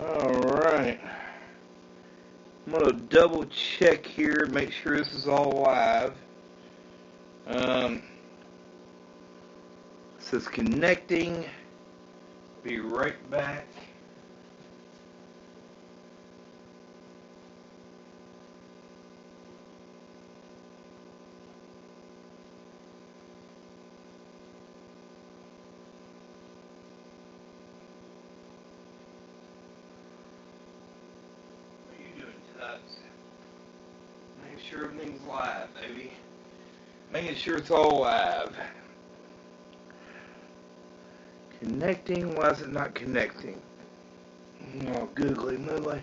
Alright. I'm going to double check here, make sure this is all live. It says connecting. Be right back. Make sure everything's live, baby. Making sure it's all live. Connecting, why is it not connecting? Oh, googly moogly.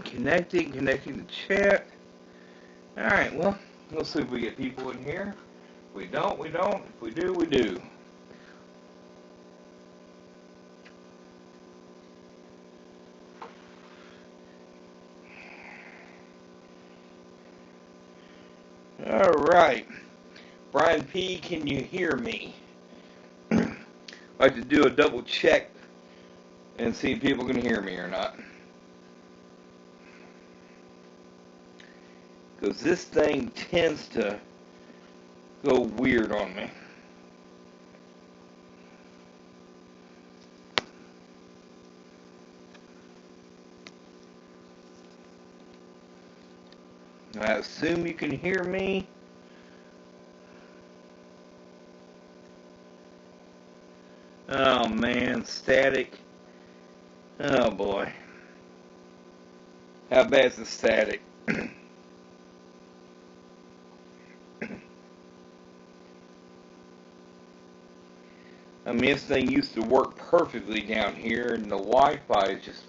Connecting the chat. Alright, well, let's see if we get people in here. If we don't, we don't. If we do, we do. Alright. Brian P., can you hear me? I'd like to do a double check and see if people can hear me or not. Because this thing tends to go weird on me. I assume you can hear me. Oh man, static. Oh boy. How bad's the static? I mean, this thing used to work perfectly down here, and the Wi-Fi is just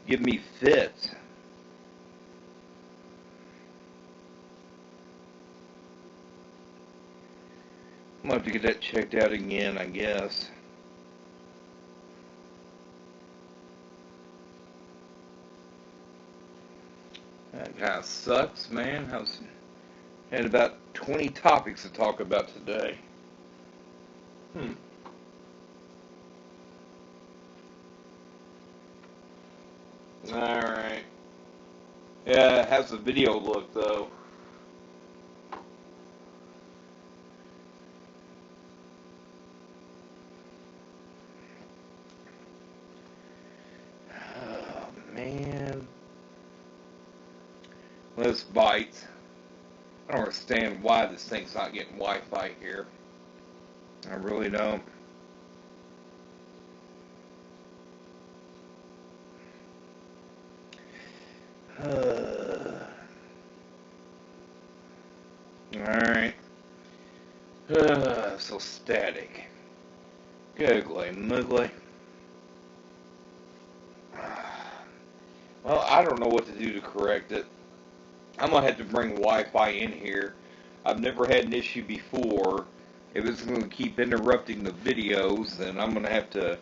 giving me fits. I'm going to have to get that checked out again, I guess. That kind of sucks, man. I had about 20 topics to talk about today. Alright. Yeah, it has a video look, though. Oh, man. This bites. I don't understand why this thing's not getting Wi-Fi here. I really don't. Alright. So static. Googly moogly. Well, I don't know what to do to correct it. I'm going to have to bring Wi-Fi in here. I've never had an issue before. If it's going to keep interrupting the videos, then I'm going to have to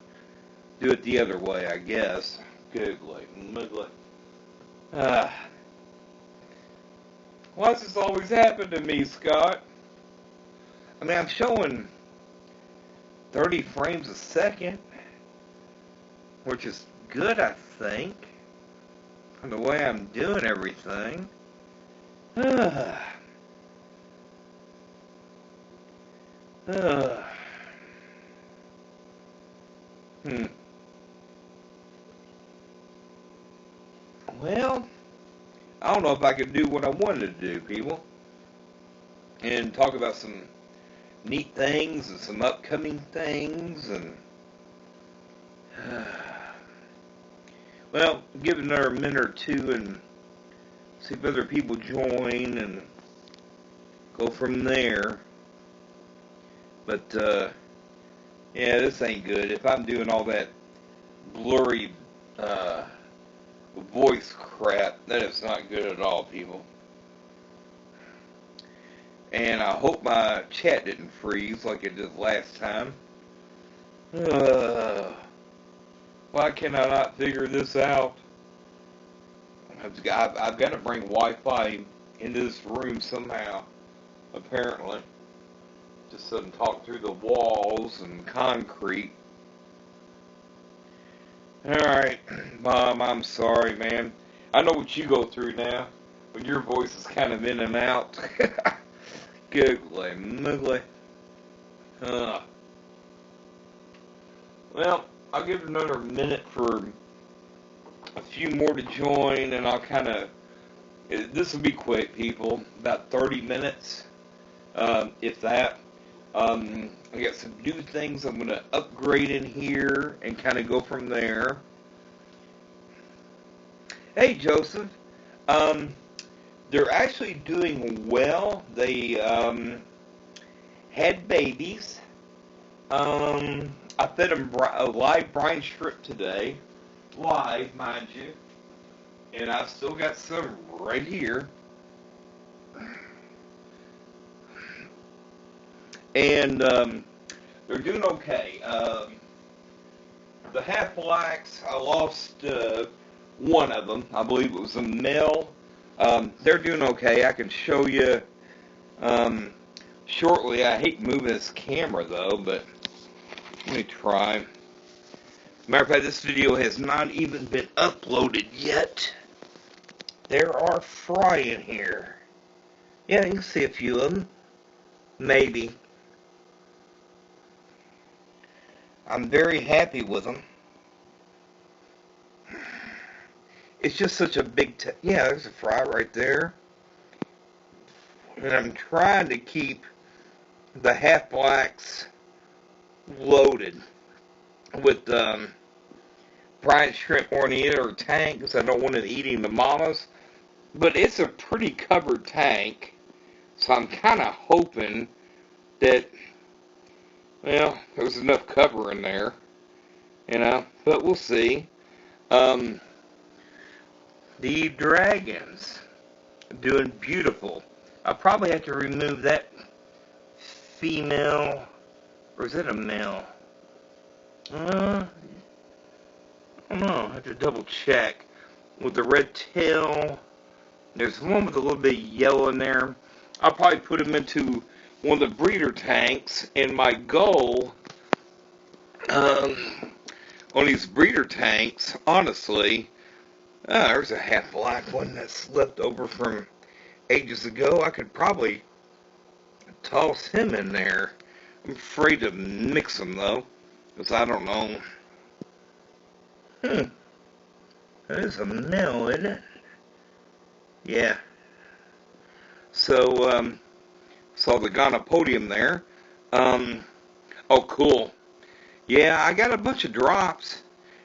do it the other way, I guess. Googly moogly. Why does this always happen to me, Scott? I mean, I'm showing 30 frames a second, which is good, I think, from the way I'm doing everything. Well, I don't know if I could do what I wanted to do, people, and talk about some neat things and some upcoming things, and well, give it another minute or two and see if other people join and go from there. But yeah, this ain't good. If I'm doing all that blurry voice crap, that is not good at all, people. And I hope my chat didn't freeze like it did last time. Why can I not figure this out? I've got to bring Wi-Fi into this room somehow, apparently. Just so I can talk through the walls and concrete. Alright, Mom, I'm sorry, man. I know what you go through now, when your voice is kind of in and out. Googly moogly. Uh, well, I'll give it another minute for a few more to join, and I'll kind of, this will be quick, people, about 30 minutes, if that. I got some new things I'm going to upgrade in here and kind of go from there. Hey, Joseph. They're actually doing well. They had babies. I fed them a live brine strip today. Live, mind you. And I've still got some right here. And they're doing okay. The half blacks, I lost one of them. I believe it was a male. They're doing okay. I can show you shortly. I hate moving this camera though, but let me try. Matter of fact, this video has not even been uploaded yet. There are fry in here. Yeah, you can see a few of them. Maybe. I'm very happy with them. It's just such a big... yeah, there's a fry right there. And I'm trying to keep the half-blacks loaded with brine shrimp ornata tank because I don't want it eating the mamas. But it's a pretty covered tank, so I'm kind of hoping that, well, there's enough cover in there, you know, but we'll see. The dragons doing beautiful. I'll probably have to remove that female, or is it a male? I don't know, I have to double check. With the red tail, there's one with a little bit of yellow in there. I'll probably put them into one of the breeder tanks, and my goal on these breeder tanks, honestly, there's a half black one that's left over from ages ago. I could probably toss him in there. I'm afraid to mix them though, because I don't know. That is a male, isn't it? Yeah. So, saw the gonopodium there. Oh, cool. Yeah, I got a bunch of drops,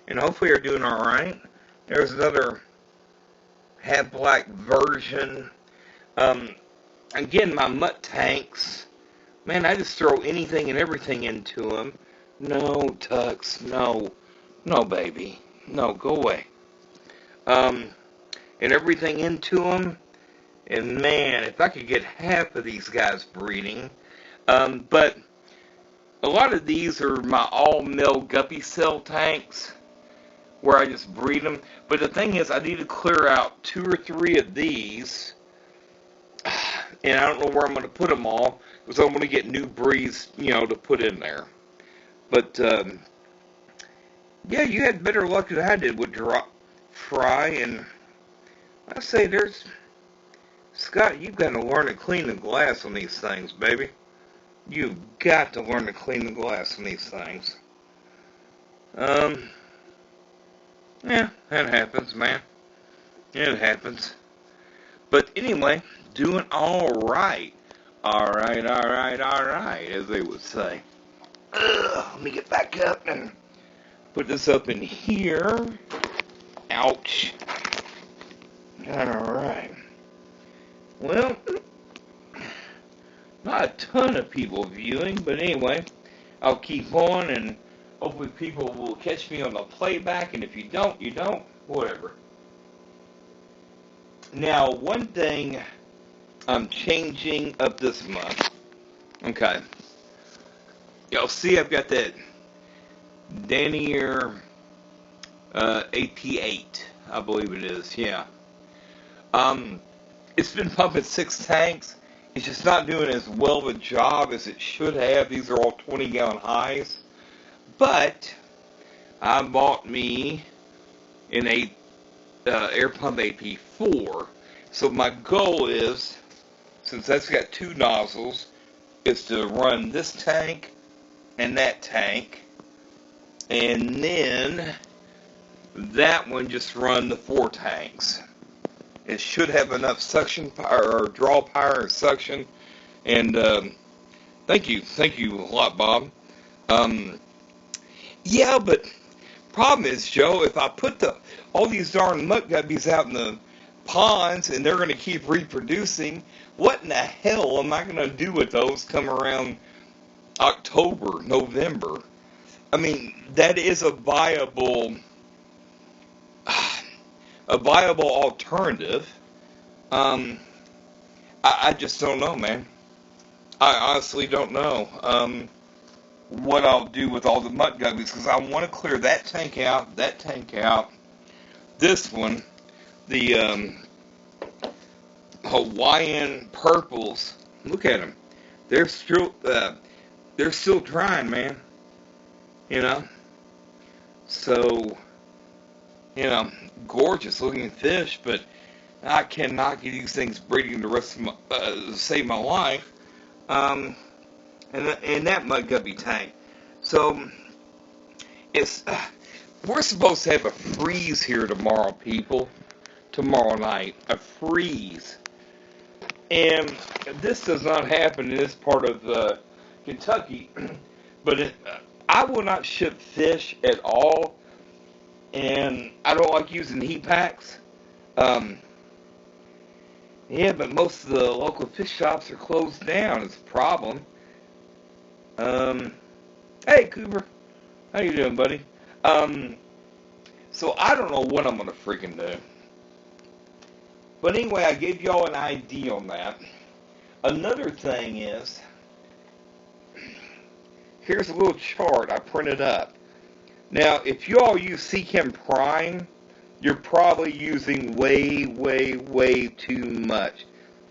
and hopefully they're doing alright. There's another half black version. Again, my mutt tanks, man, I just throw anything and everything into them. No, Tux, no. No, baby. No, go away. And everything into them. And man, if I could get half of these guys breeding. But a lot of these are my all-male guppy cell tanks where I just breed them. But the thing is, I need to clear out 2 or 3 of these. And I don't know where I'm going to put them all, because I'm going to get new breeds, you know, to put in there. But, yeah, you had better luck than I did with drop fry, and I say there's, Scott, you've got to learn to clean the glass on these things, baby. You've got to learn to clean the glass on these things. Yeah, that happens, man. It happens. But anyway, doing alright. Alright, as they would say. Let me get back up and put this up in here. Ouch. Alright. Well, not a ton of people viewing, but anyway, I'll keep on and hopefully people will catch me on the playback, and if you don't, you don't. Whatever. Now, one thing I'm changing up this month. Okay. Y'all see I've got that Denier AP8, I believe it is, yeah. It's been pumping 6 tanks. It's just not doing as well of a job as it should have. These are all 20-gallon highs. But I bought me an air pump AP4. So my goal is, since that's got two nozzles, is to run this tank and that tank, and then that one just run the 4 tanks. It should have enough suction power, or draw power and suction. And thank you a lot, Bob. Yeah, but problem is, Joe, if I put all these darn muck guppies out in the ponds and they're going to keep reproducing, what in the hell am I going to do with those come around October, November? I mean, that is a viable alternative. I just don't know, man. I honestly don't know what I'll do with all the muck guppies, because I want to clear that tank out, this one, the Hawaiian purples. Look at them; they're still drying, man. You know, so gorgeous looking fish, but I cannot get these things breeding the rest of my save my life. And that mud guppy tank. So it's we're supposed to have a freeze here tomorrow, people. Tomorrow night, a freeze, and this does not happen in this part of Kentucky. But I will not ship fish at all, and I don't like using heat packs. Yeah, but most of the local fish shops are closed down. It's a problem. Hey, Cooper. How you doing, buddy? So I don't know what I'm going to freaking do. But anyway, I gave y'all an idea on that. Another thing is, here's a little chart I printed up. Now, if you all use Seachem Prime, you're probably using way too much.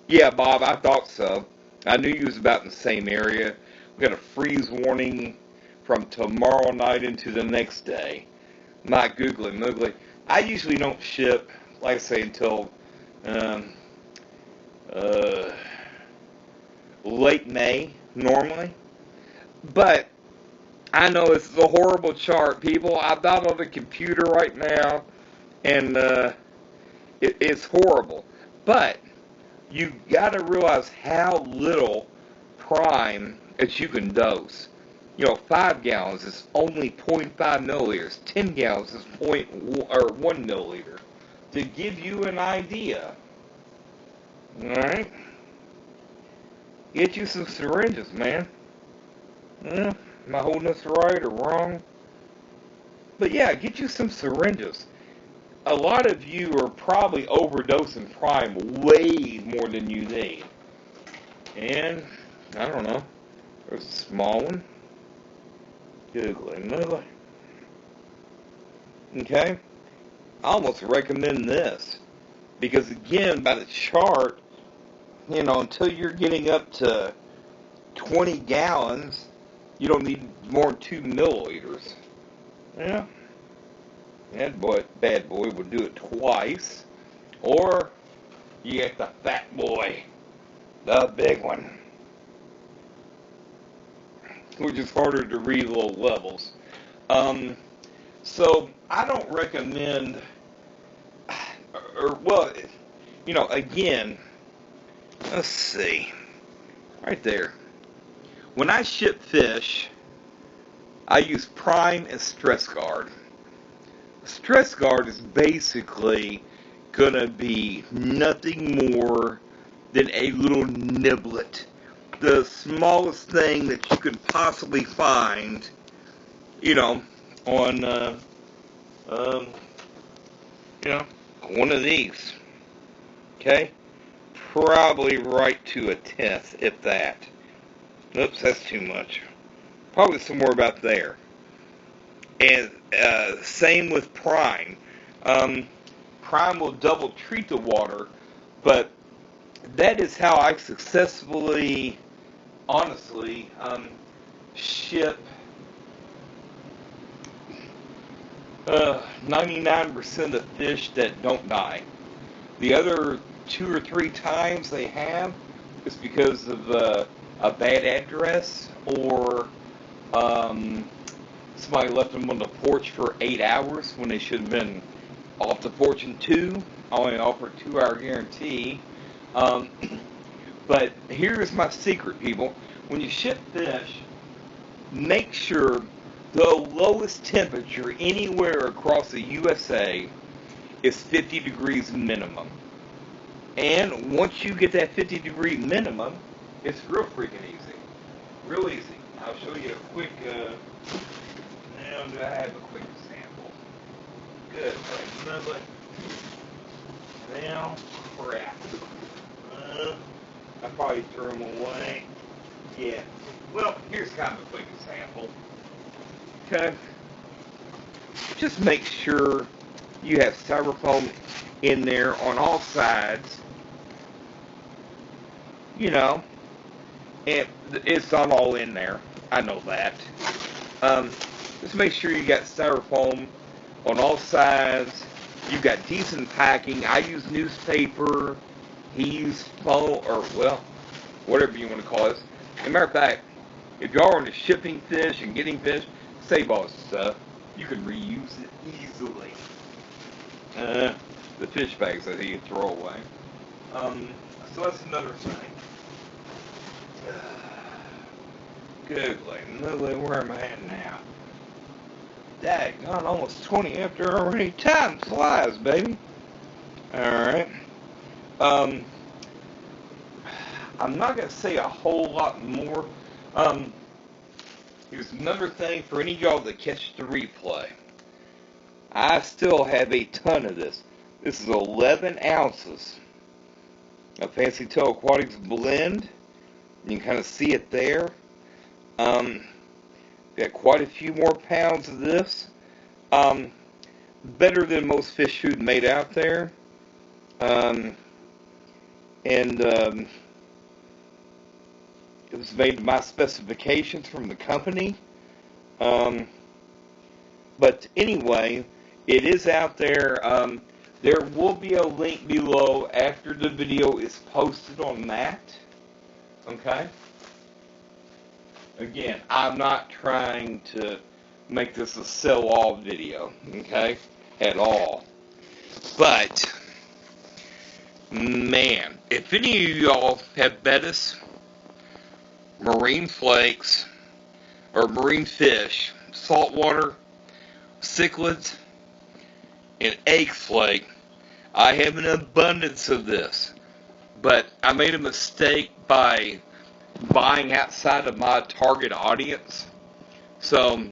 Yeah, Bob, I thought so. I knew you was about in the same area. We got a freeze warning from tomorrow night into the next day. My googly moogly. I usually don't ship, like I say, until late May, normally. But I know it's a horrible chart, people. I'm not on the computer right now, and it's horrible. But you got to realize how little prime that you can dose. 5 gallons is only 0.5 milliliters. 10 gallons is 1 milliliter. To give you an idea. Alright? Get you some syringes, man. Am I holding this right or wrong? But yeah, get you some syringes. A lot of you are probably overdosing prime way more than you need. And, I don't know. There's a small one. Googly moogly. Okay? I almost recommend this. Because again, by the chart, until you're getting up to 20 gallons, you don't need more than 2 milliliters. Yeah. That bad boy would do it twice. Or you get the fat boy. The big one. Which is harder to read low levels. So I don't recommend, again, let's see, right there. When I ship fish, I use prime and stress guard. Stress guard is basically gonna be nothing more than a little niblet. The smallest thing that you could possibly find, on, one of these. Okay? Probably right to 1/10, if that. Oops, that's too much. Probably somewhere about there. And same with prime. Prime will double treat the water, but that is how I successfully, honestly, ship 99% of the fish that don't die. The other 2 or 3 times they have is because of a bad address, or somebody left them on the porch for 8 hours when they should have been off the porch in 2. I only offer a 2-hour guarantee. But here's my secret, people. When you ship fish, make sure the lowest temperature anywhere across the USA is 50 degrees minimum. And once you get that 50-degree minimum, it's real freaking easy. Real easy. I'll show you a quick, now do I have a quick example? Good. Another. Now, crap. I probably threw them away. Yeah. Well, here's kind of a quick example. Okay. Just make sure you have styrofoam in there on all sides. You know, and it's not all in there. I know that. Just make sure you got styrofoam on all sides. You got decent packing. I use newspaper. He used foam, or well, whatever you want to call it. As a matter of fact, if y'all are into shipping fish and getting fish, save all this stuff. You can reuse it easily. The fish bags that you throw away. So that's another thing. Good, where am I at now? Daggone, almost 20 after already. Time flies, baby. Alright. I'm not going to say a whole lot more. Here's another thing for any of y'all that catch the replay. I still have a ton of this. This is 11 ounces of Fancytailaquatics blend. You can kind of see it there. Got quite a few more pounds of this. Better than most fish food made out there. It was made to my specifications from the company. But anyway, it is out there. There will be a link below after the video is posted on that. Okay? Again, I'm not trying to make this a sell-all video, okay? At all. But, man, if any of y'all have bettis, marine flakes, or marine fish, saltwater, cichlids, and egg flake, I have an abundance of this. But I made a mistake by buying outside of my target audience. So,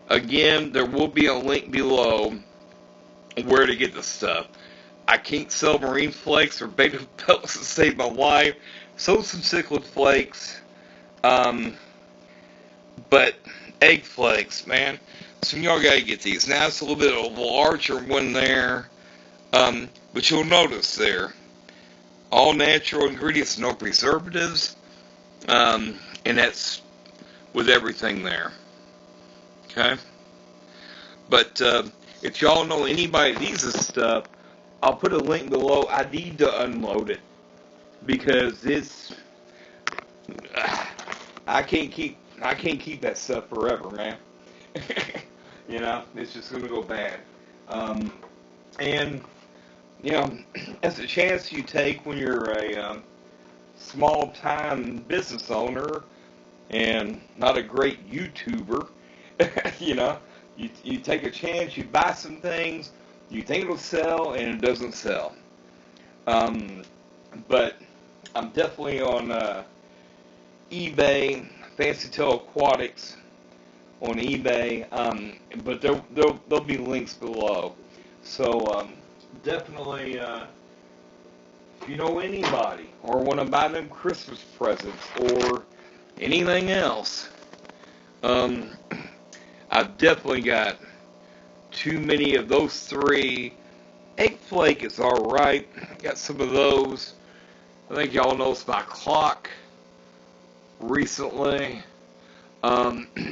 again, there will be a link below where to get this stuff. I can't sell marine flakes or beta pellets to save my life. Sold some cichlid flakes. But egg flakes, man. So y'all gotta get these. Now it's a little bit of a larger one there. But you'll notice there, all natural ingredients, no preservatives. And that's with everything there. Okay? But if y'all know anybody that needs this stuff, I'll put a link below. I need to unload it because it's I can't keep that stuff forever, man. You know, it's just gonna go bad. And you know, that's a chance you take when you're a small-time business owner and not a great YouTuber. You know, you take a chance, you buy some things, you think it'll sell, and it doesn't sell. But I'm definitely on eBay, Fancytailaquatics on eBay, but there'll be links below. So definitely, if you know anybody or want to buy them Christmas presents or anything else, I've definitely got too many of those three. Egg flake is alright. Got some of those. I think y'all know it's my clock recently. That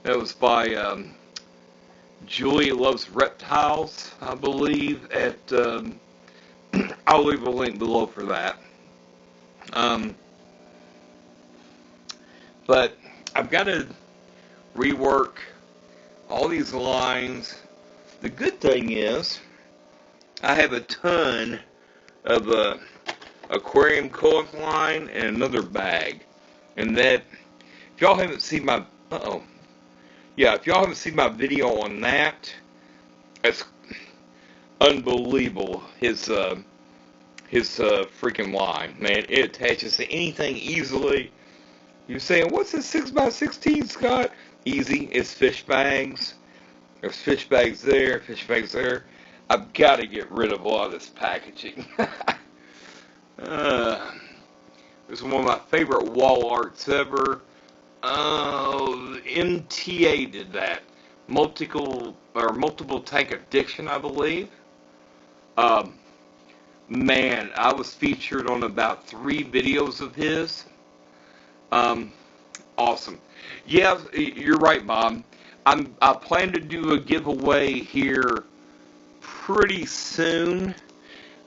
was by Julie Loves Reptiles, I believe, at, I'll leave a link below for that. But I've got to rework all these lines. The good thing is, I have a ton of aquarium coax line and another bag. And that, if y'all haven't seen my, if y'all haven't seen my video on that, that's unbelievable. His freaking line, man. It attaches to anything easily. You're saying, what's this 6x16, Scott? Easy. It's fish bags. There's fish bags there, fish bags there. I've got to get rid of a lot of this packaging. This is one of my favorite wall arts ever. MTA did that. Multiple tank addiction, I believe. Man, I was featured on about 3 videos of his. Awesome. Yeah, you're right, Bob. I plan to do a giveaway here pretty soon.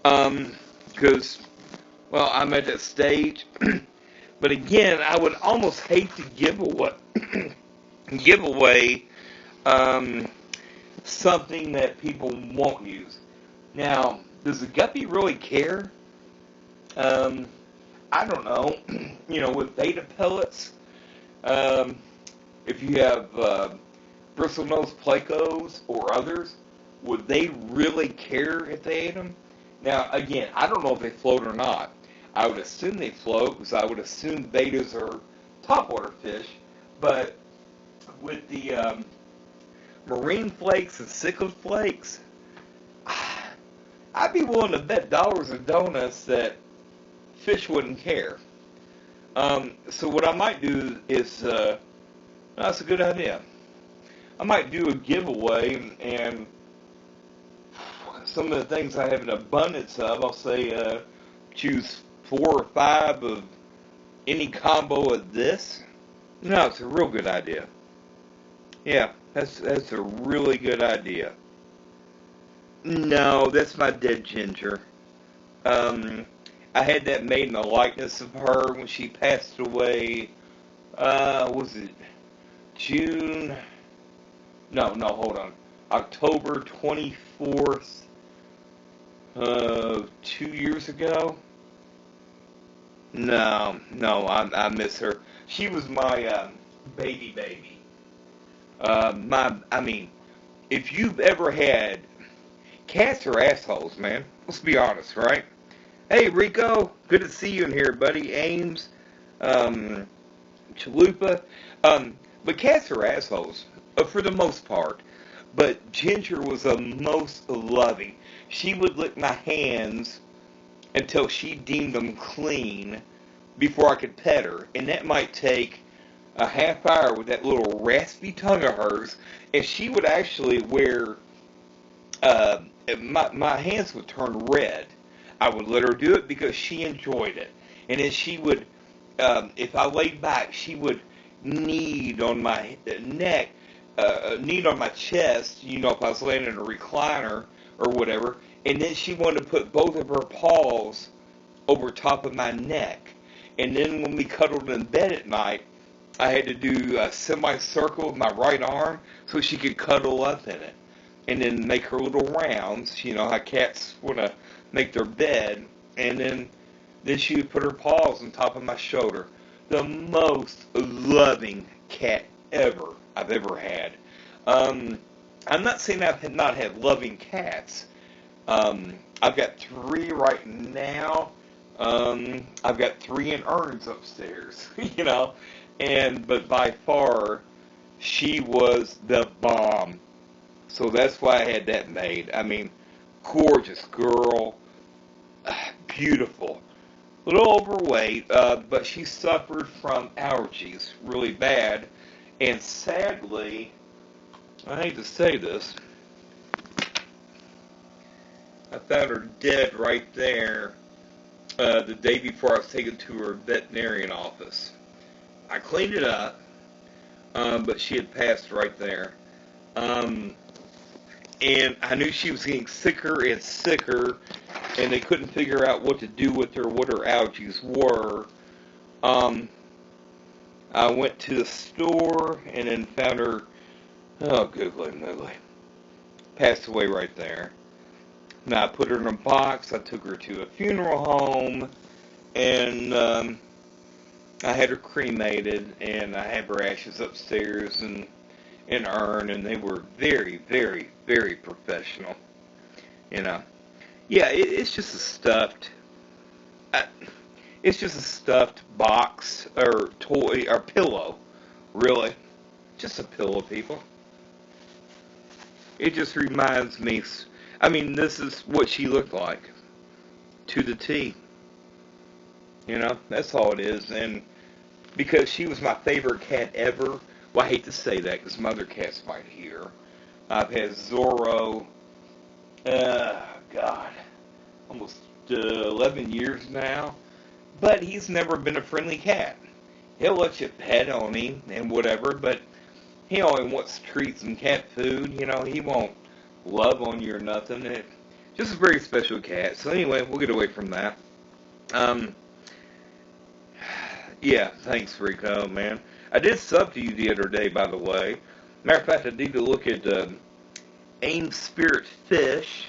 Because, well, I'm at that stage. But again, I would almost hate to give away something that people won't use. Now, does the guppy really care? I don't know. With beta pellets, if you have bristlenose plecos or others, would they really care if they ate them? Now, again, I don't know if they float or not. I would assume they float, because I would assume betas are topwater fish. But with the marine flakes and cichlid flakes, I'd be willing to bet dollars and donuts that fish wouldn't care. So what I might do is, that's a good idea. I might do a giveaway, and some of the things I have an abundance of, I'll say choose 4 or 5 of any combo of this. No, it's a real good idea. Yeah, that's a really good idea. No, that's my dead ginger. I had that made in the likeness of her when she passed away. Was it June? No, hold on. October 24th, 2 years ago? No, I miss her. She was my baby. If you've ever had, cats are assholes, man. Let's be honest, right? Hey, Rico, good to see you in here, buddy. Ames, Chalupa. But cats are assholes, for the most part. But Ginger was the most loving. She would lick my hands until she deemed them clean before I could pet her. And that might take a half hour with that little raspy tongue of hers. And she would actually wear, my hands would turn red. I would let her do it because she enjoyed it. And then she would, if I laid back, she would knead on my neck, knead on my chest, if I was laying in a recliner or whatever. And then she wanted to put both of her paws over top of my neck. And then when we cuddled in bed at night, I had to do a semicircle with my right arm so she could cuddle up in it. And then make her little rounds, how cats want to make their bed. And then she would put her paws on top of my shoulder. The most loving cat I've ever had. I'm not saying I've not had loving cats. I've got 3 right now. I've got 3 in urns upstairs, but by far, she was the bomb. So that's why I had that made. Gorgeous girl, beautiful. A little overweight, but she suffered from allergies really bad. And sadly, I hate to say this, I found her dead right there the day before I was taken to her veterinarian office. I cleaned it up, but she had passed right there. And I knew she was getting sicker and sicker, and they couldn't figure out what to do with her, what her allergies were. I went to the store and then found her, oh, googly moogly, passed away right there. Now, I put her in a box, I took her to a funeral home, and I had her cremated, and I have her ashes upstairs in an urn, and they were very, very, very professional. You know, yeah, it's just a stuffed. It's just a stuffed box or toy or pillow, really, just a pillow, people. It just reminds me. I mean, this is what she looked like to the T. You know, that's all it is, and because she was my favorite cat ever. Well, I hate to say that because my other cats might hear. I've had Zorro, God, almost 11 years now. But he's never been a friendly cat. He'll let you pet on him and whatever, but he only wants treats and cat food. You know, he won't love on you or nothing. Just a very special cat. So anyway, we'll get away from that. Yeah, thanks, Rico, man. I did sub to you the other day, by the way. Matter of fact, I need to look at AIM Spirit Fish.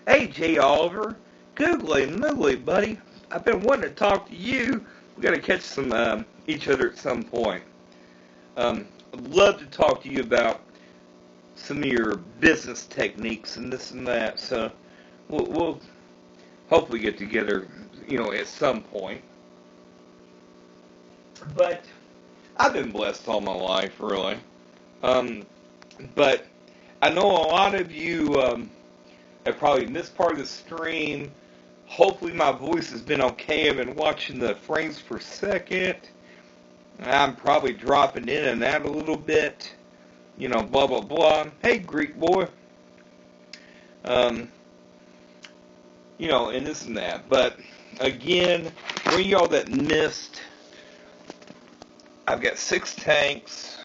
Hey, Jay Oliver. Googly moogly, buddy. I've been wanting to talk to you. We got to catch some each other at some point. I'd love to talk to you about some of your business techniques and this and that. So we'll hopefully get together, you know, at some point. But I've been blessed all my life, really. But I know a lot of you have probably missed part of the stream. Hopefully my voice has been okay. I've been watching the frames per second. I'm probably dropping in and out a little bit. You know, blah, blah, blah. Hey, Greek boy. You know, and this and that. But, again, for y'all that missed, I've got 6 tanks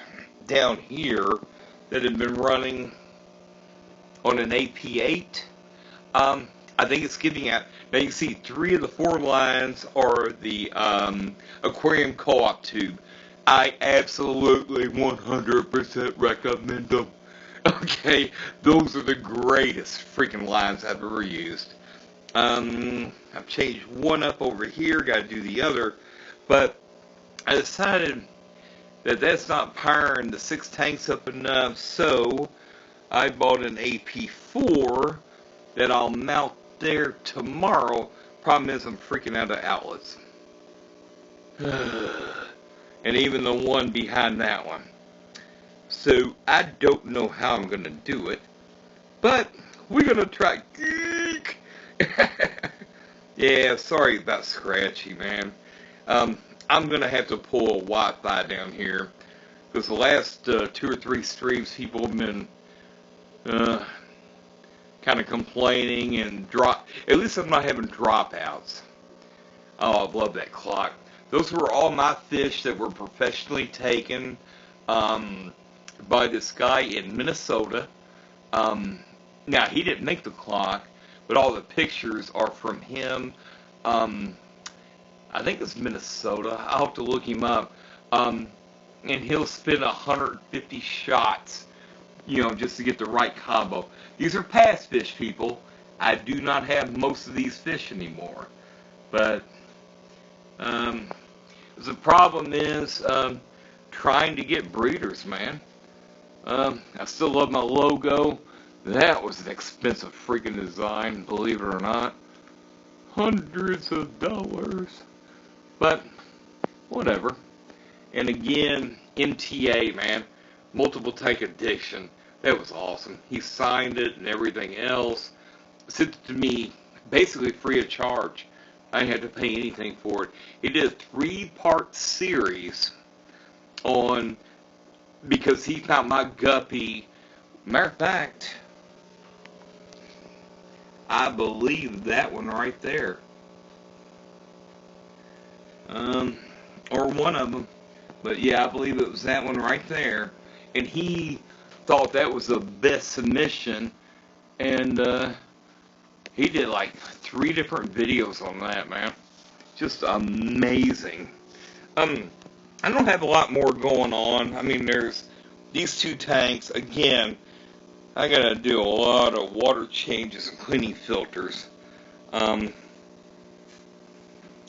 down here that have been running on an AP8. I think it's giving out. Now you can see 3 of the 4 lines are the aquarium co-op tube. I absolutely 100% recommend them. Okay, those are the greatest freaking lines I've ever used. I've changed one up over here, got to do the other, but I decided that that's not powering the 6 tanks up enough, so I bought an AP4 that I'll mount there tomorrow. Problem is I'm freaking out of outlets. And even the one behind that one. So I don't know how I'm going to do it, but we're going to try. Geek! Yeah, sorry about Scratchy, man. I'm going to have to pull a Wi-Fi down here, because the last 2 or 3 streams people have been kind of complaining and at least I'm not having dropouts. Oh, I love that clock. Those were all my fish that were professionally taken by this guy in Minnesota. Now, he didn't make the clock, but all the pictures are from him. I think it's Minnesota. I'll have to look him up. And he'll spend 150 shots, you know, just to get the right combo. These are past fish, people. I do not have most of these fish anymore. But the problem is trying to get breeders, man. I still love my logo. That was an expensive freaking design, believe it or not. Hundreds of dollars. But, whatever. And again, MTA, man. Multiple tank addiction. That was awesome. He signed it and everything else. Sent it to me basically free of charge. I didn't have to pay anything for it. He did a 3-part series on, because he found my guppy. Matter of fact, I believe that one right there. Or one of them. But yeah, I believe it was that one right there. And he thought that was the best submission And he did like 3 different videos on that, man. Just amazing. I don't have a lot more going on. I mean, there's these 2 tanks. Again, I gotta do a lot of water changes and cleaning filters.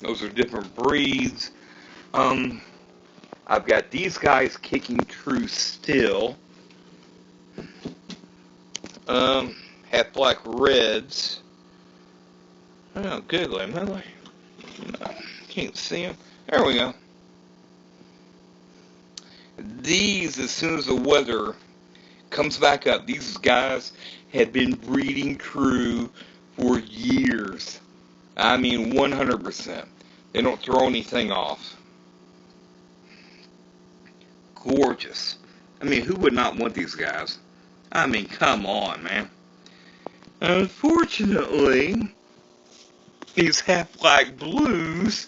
Those are different breeds. I've got these guys kicking true still. Half black reds. Oh, good. No, can't see them. There we go. These, as soon as the weather comes back up, these guys have been breeding true for years. I mean, 100%. They don't throw anything off. Gorgeous. I mean, who would not want these guys? I mean, come on, man. Unfortunately, these half-black blues,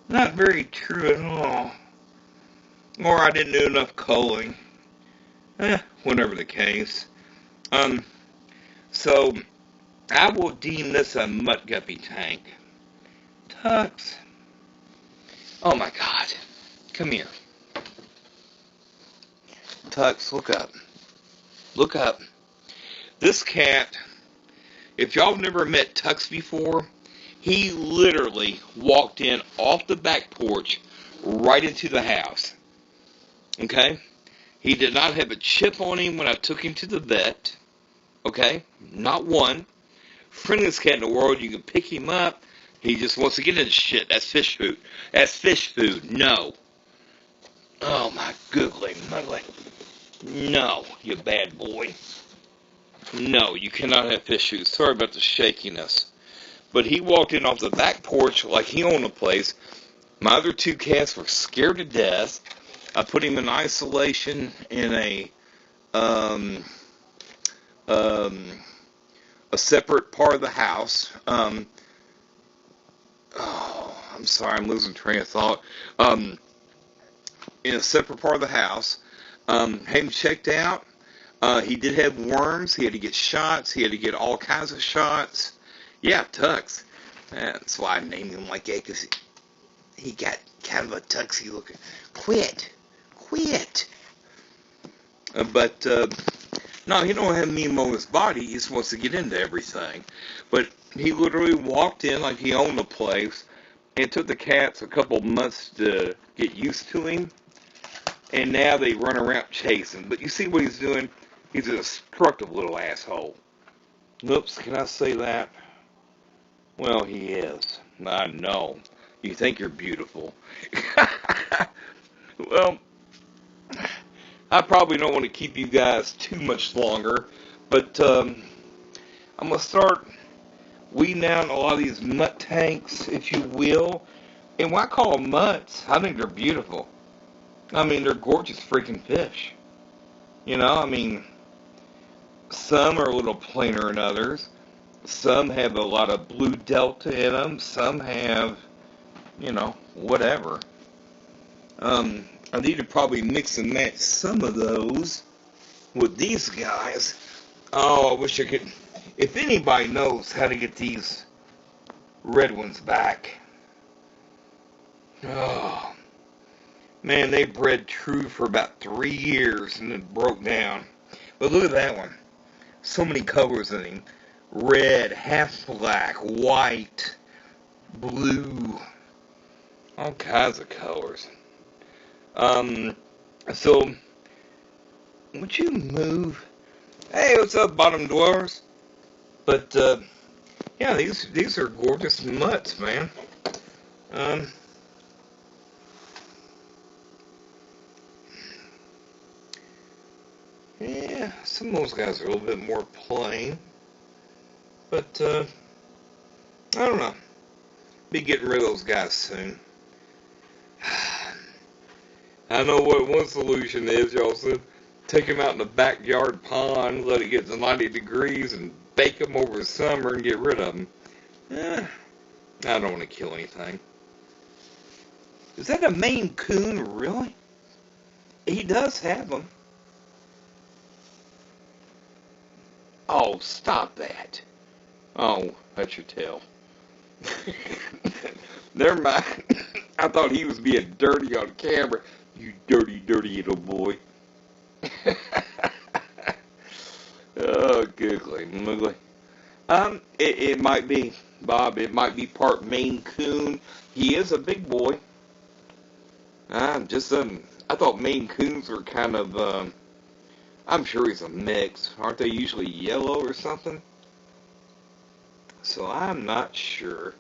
not very true at all. Or I didn't do enough culling. Whatever the case. So, I will deem this a mutt guppy tank. Tux. Oh my God. Come here. Tux, look up. Look up. This cat, if y'all have never met Tux before, he literally walked in off the back porch right into the house. Okay? He did not have a chip on him when I took him to the vet. Okay? Not one. Friendliest cat in the world. You can pick him up. He just wants to get into shit. That's fish food. That's fish food. No. Oh my googly muggly. No, you bad boy. No, you cannot have fish food. Sorry about the shakiness. But he walked in off the back porch like he owned the place. My other 2 cats were scared to death. I put him in isolation in a separate part of the house. Oh, I'm sorry, I'm losing train of thought. In a separate part of the house. Had him checked out. He did have worms. He had to get shots. He had to get all kinds of shots. Yeah, Tux. That's why I named him like that, because he got kind of a tuxy looking. Quit. But no, he don't have Nemo on his body. He just wants to get into everything. But he literally walked in like he owned the place. And it took the cats a couple months to get used to him. And now they run around chasing. But you see what he's doing? He's a destructive little asshole. Oops, can I say that? Well, he is. I know. You think you're beautiful. Well, I probably don't want to keep you guys too much longer. But I'm going to start weeding out a lot of these mutt tanks, if you will. And when I call them mutts, I think they're beautiful. I mean, they're gorgeous freaking fish. You know, I mean, some are a little plainer than others. Some have a lot of blue delta in them. Some have, you know, whatever. I need to probably mix and match some of those with these guys. Oh, I wish I could. If anybody knows how to get these red ones back. Oh. Man, they bred true for about 3 years and it broke down. But look at that one. So many colors in him. Red, half black, white, blue. All kinds of colors. So, would you move? Hey, what's up, bottom dwellers? But, yeah, these are gorgeous mutts, man. Yeah, some of those guys are a little bit more plain. But, I don't know. Be getting rid of those guys soon. I know what one solution is, y'all said. Take them out in the backyard pond, let it get to 90 degrees, and bake them over the summer and get rid of them. I don't want to kill anything. Is that a Maine Coon, really? He does have them. Oh, stop that. Oh, that's your tail. Never mind. I thought he was being dirty on camera. You dirty, dirty little boy. Oh, googly moogly. It might be, Bob, it might be part Maine Coon. He is a big boy. I thought Maine Coons were kind of, I'm sure he's a mix. Aren't they usually yellow or something? So I'm not sure.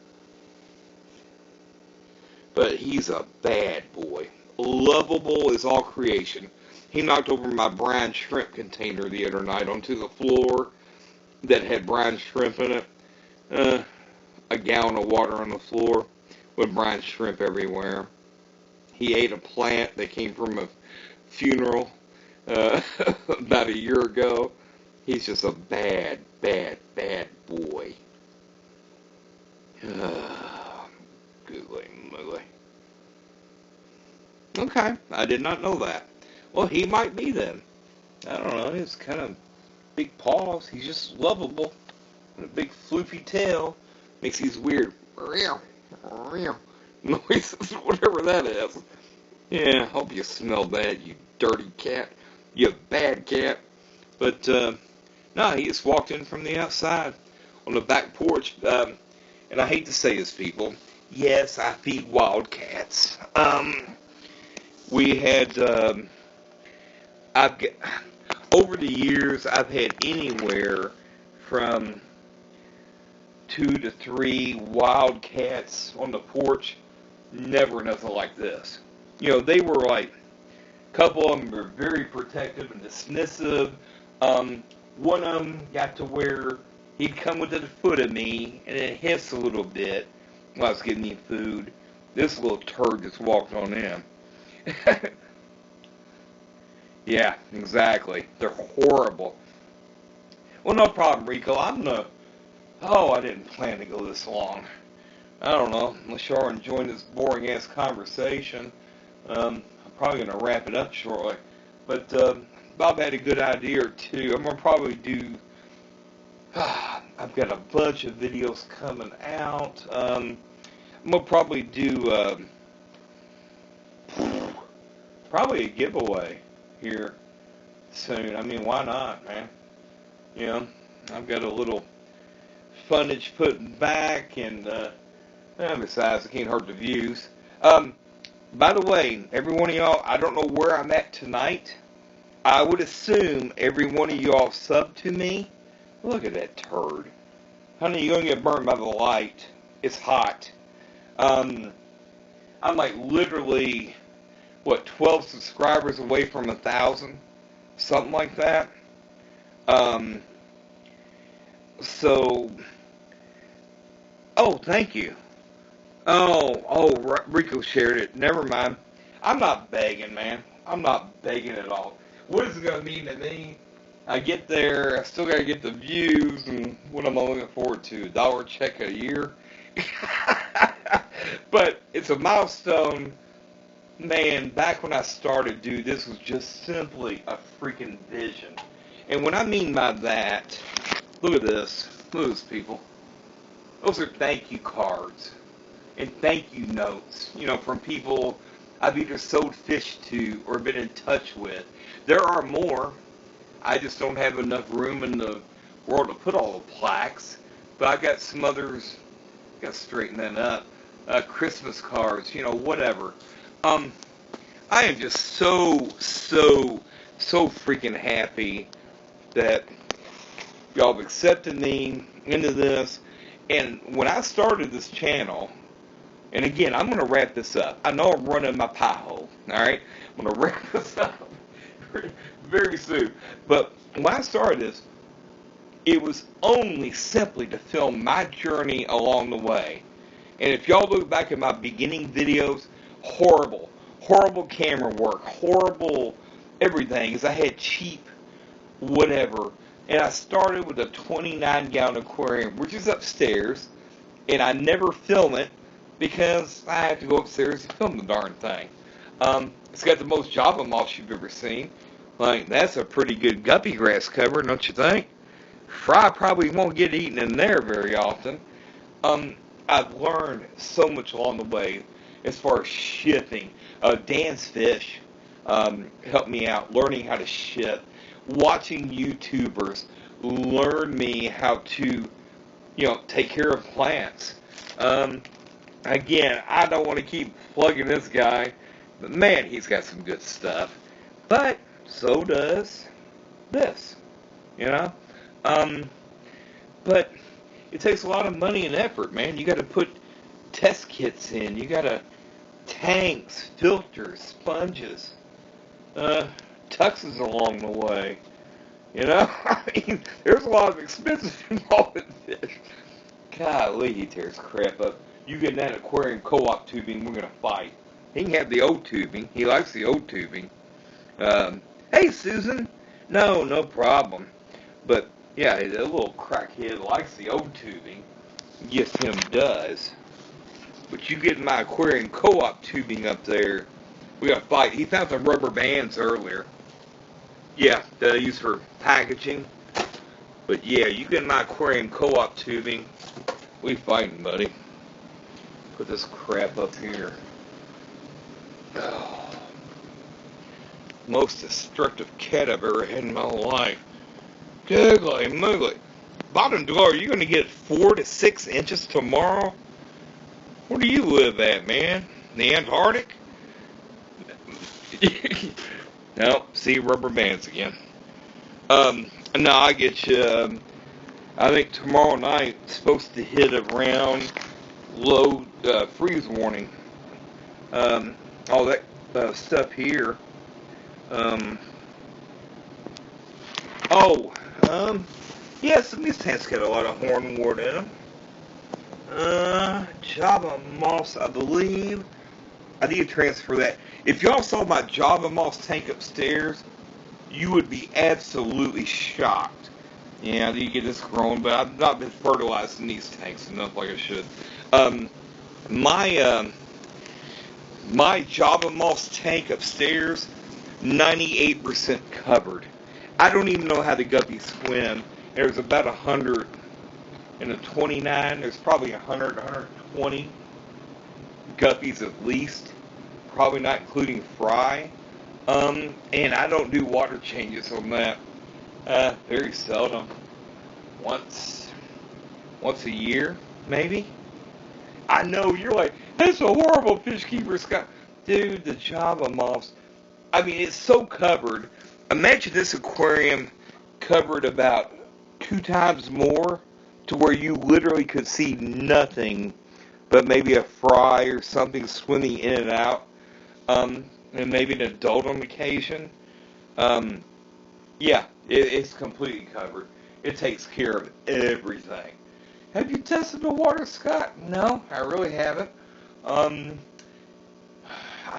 But he's a bad boy. Lovable as all creation. He knocked over my brine shrimp container the other night onto the floor that had brine shrimp in it. A gallon of water on the floor with brine shrimp everywhere. He ate a plant that came from a funeral about a year ago. He's just a bad, bad, bad boy. Googly moogly. Okay, I did not know that. Well, he might be then. I don't know. He's kind of big paws. He's just lovable. And a big floofy tail makes these weird noises, whatever that is. Yeah, hope you smell that, you dirty cat. You bad cat. But, no, he just walked in from the outside on the back porch. And I hate to say this, people. Yes, I feed wildcats. We had, over the years, I've had anywhere from 2 to 3 wildcats on the porch. Never nothing like this. You know, they were like, a couple of them were very protective and dismissive. One of them got to where he'd come within a foot of me and it hissed a little bit while I was getting him food. This little turd just walked on in. Yeah, exactly. They're horrible. Well, no problem, Rico. I didn't plan to go this long. I don't know. Unless y'all are enjoying this boring-ass conversation, I'm probably going to wrap it up shortly. But Bob had a good idea or two. I'm going to probably do... I've got a bunch of videos coming out. I'm going to probably do... probably a giveaway here soon. I mean, why not, man? You know, I've got a little funnage putting back, and besides, it can't hurt the views. By the way, every one of y'all, I don't know where I'm at tonight. I would assume every one of y'all subbed to me. Look at that turd. Honey, you're going to get burned by the light. It's hot. I'm like literally... 12 subscribers away from 1,000? Something like that. Oh, thank you. Rico shared it. Never mind. I'm not begging, man. I'm not begging at all. What is it going to mean to me? I get there, I still got to get the views, and what am I looking forward to? $1 check a year? But it's a milestone. Man, back when I started, dude, this was just simply a freaking vision. And what I mean by that, look at this. Look at this, people. Those are thank you cards and thank you notes, you know, from people I've either sold fish to or been in touch with. There are more. I just don't have enough room in the world to put all the plaques. But I got some others. Got to straighten that up. Christmas cards, you know, whatever. I am just so freaking happy that y'all have accepted me into this. And when I started this channel, and again, I'm going to wrap this up. I know I'm running my pie hole, alright? I'm going to wrap this up very soon. But when I started this, it was only simply to film my journey along the way. And if y'all look back at my beginning videos, horrible camera work, horrible everything, as I had cheap whatever. And I started with a 29-gallon aquarium, which is upstairs, and I never film it because I have to go upstairs to film the darn thing. It's got the most Java moss you've ever seen. Like, that's a pretty good guppy grass cover, don't you think? Fry probably won't get eaten in there very often. I've learned so much along the way as far as shipping. Dan's Fish helped me out learning how to ship. Watching YouTubers learn me how to, take care of plants. Again, I don't want to keep plugging this guy, but man, he's got some good stuff. But so does this, you know. But it takes a lot of money and effort, man. You got to put test kits in. You got to tanks, filters, sponges, tuxes along the way. I mean, there's a lot of expenses involved in fish. Golly, he tears crap up. You get in that aquarium co-op tubing, we're going to fight. He can have the old tubing. He likes the old tubing. Hey, Susan. No problem. But, yeah, a little crackhead likes the old tubing. Yes, him does. But you get in my aquarium co-op tubing up there, we got to fight. He found some rubber bands earlier. Yeah, that I use for packaging. But, yeah, you get in my aquarium co-op tubing, we fighting, buddy. Put this crap up here. Oh. Most destructive cat I've ever had in my life. Googly moogly. Bottom door, you're going to get 4 to 6 inches tomorrow? Where do you live at, man? The Antarctic? Nope, see rubber bands again. No, I get you. I think tomorrow night it's supposed to hit around low freeze warning. All that stuff here. Yeah, some of these tanks got a lot of hornwort in them. Java moss, I believe. I need to transfer that. If y'all saw my Java moss tank upstairs, you would be absolutely shocked. Yeah, I need to get this growing, but I've not been fertilizing these tanks enough like I should. My Java moss tank upstairs, 98% covered. I don't even know how the guppies swim. There's about 129. There's probably 100, 120 guppies at least. Probably not including fry. And I don't do water changes on that. Very seldom. Once a year, maybe. I know you're like, that's a horrible fish keeper, Scott. Dude, the Java moss. I mean, it's so covered. Imagine this aquarium covered about 2 times more to where you literally could see nothing but maybe a fry or something swimming in and out. And maybe an adult on occasion. Yeah, it's completely covered. It takes care of everything. Have you tested the water, Scott? No, I really haven't. I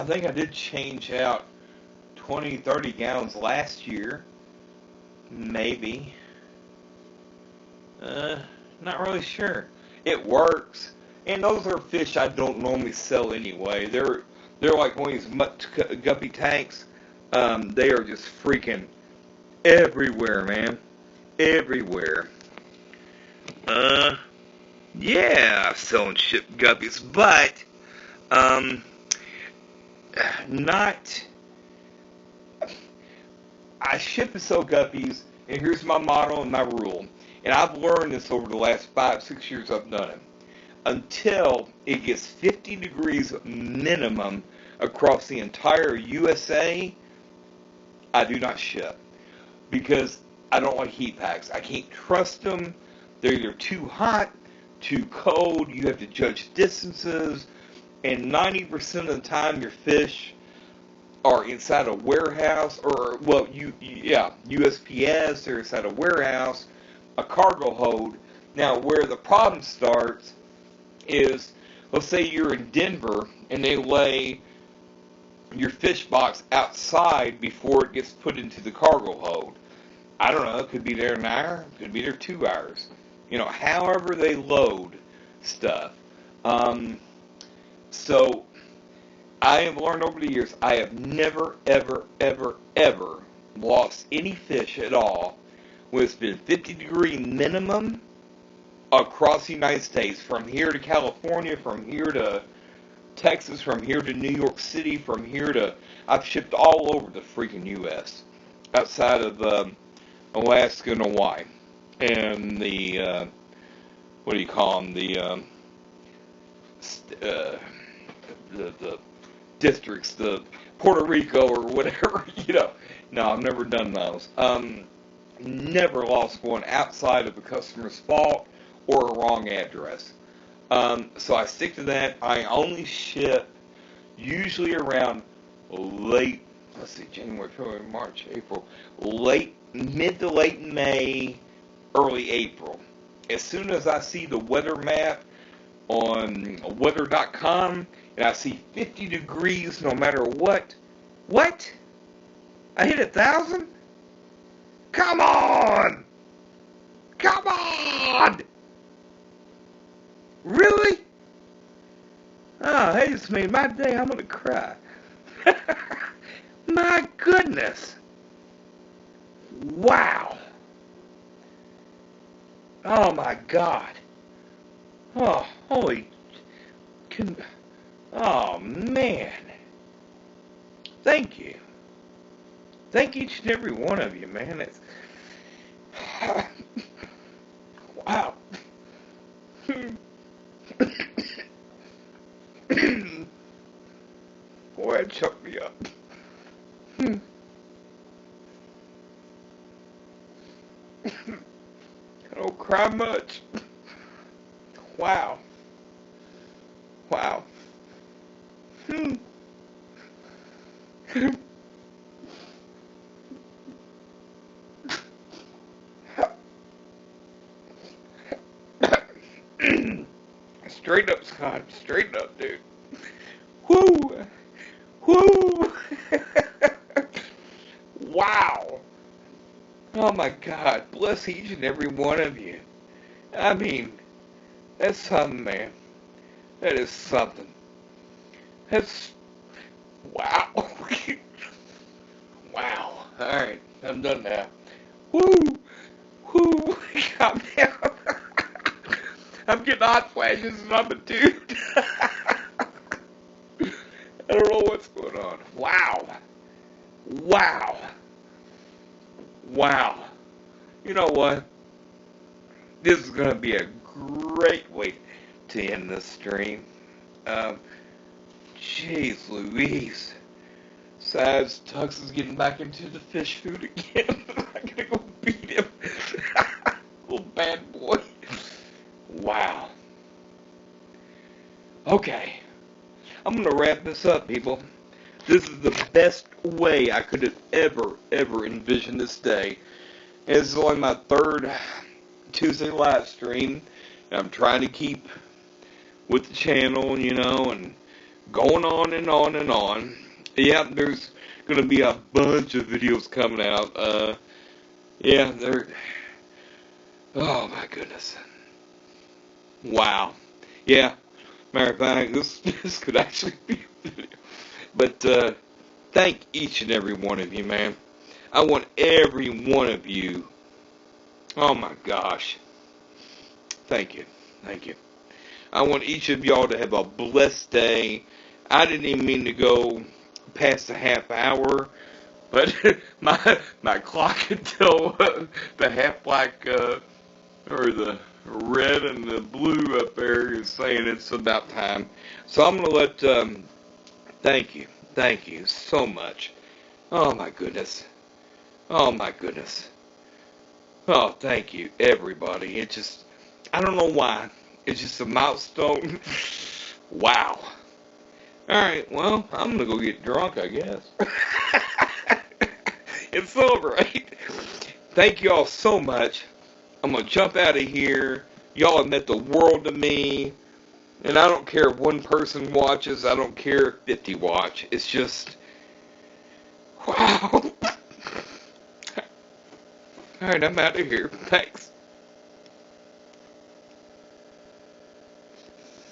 think I did change out 20, 30 gallons last year. Maybe. Not really sure. It works. And those are fish I don't normally sell anyway. They're like one of these guppy tanks. They are just freaking everywhere, man. Everywhere. Yeah, I'm selling shipped guppies, but not. I ship and sell guppies, and here's my motto and my rule. And I've learned this over the last 5, 6 years I've done it. Until it gets 50 degrees minimum across the entire USA, I do not ship. Because I don't like heat packs. I can't trust them. They're either too hot, too cold. You have to judge distances. And 90% of the time your fish are inside a warehouse, or, well, USPS, they're inside a warehouse, a cargo hold. Now, where the problem starts is, let's say you're in Denver, and they lay your fish box outside before it gets put into the cargo hold. I don't know, it could be there an hour, it could be there 2 hours. However they load stuff. So, I have learned over the years, I have never, ever, ever, ever lost any fish at all when it's been 50-degree minimum across the United States, from here to California, from here to Texas, from here to New York City, from here to, I've shipped all over the freaking U.S. outside of Alaska and Hawaii, and the what do you call them, the districts, the Puerto Rico or whatever, you know. No, I've never done those. Never lost one outside of a customer's fault or a wrong address. So I stick to that. I only ship usually around late, let's see, January, February, March, April, mid to late May, early April. As soon as I see the weather map on weather.com and I see 50 degrees no matter what, I hit 1,000? Come on! Come on! Really? Oh, hey, it's made my day. I'm gonna cry. My goodness. Wow. Oh my God. Oh, holy. Oh man. Thank you. Thank each and every one of you, man. It's wow. Boy, it choked me up. I don't cry much. Wow. Wow. Straight up, Scott. Straight up, dude. Woo! Woo! Wow. Oh my God. Bless each and every one of you. I mean, that's something, man. That is something. That's, wow. Wow. Alright, I'm done now. Woo! Woo! God damn. I'm getting hot flashes and I'm a dude. I don't know what's going on. Wow. Wow. Wow. You know what? This is going to be a great way to end this stream. Jeez Louise. Besides, Tux is getting back into the fish food again. I'm going to go beat him. Little bad boy. Wow. Okay. I'm going to wrap this up, people. This is the best way I could have ever envisioned this day. This is only my third Tuesday live stream. And I'm trying to keep with the channel, you know, and going on and on and on. Yeah, there's going to be a bunch of videos coming out. Yeah, oh my goodness. Wow. Yeah. Matter of fact, this could actually be a video. But thank each and every one of you, man. I want every one of you. Oh my gosh. Thank you. Thank you. I want each of y'all to have a blessed day. I didn't even mean to go past a half hour, but my clock could tell the half black or the red and the blue up there is saying it's about time. So I'm going to let, thank you so much. Oh my goodness. Oh my goodness. Oh, thank you, everybody. It just, I don't know why. It's just a milestone. Wow. Alright, well, I'm going to go get drunk, I guess. And celebrate. Thank you all so much. I'm going to jump out of here. Y'all have meant the world to me. And I don't care if one person watches. I don't care if 50 watch. It's just, wow. Alright, I'm out of here. Thanks.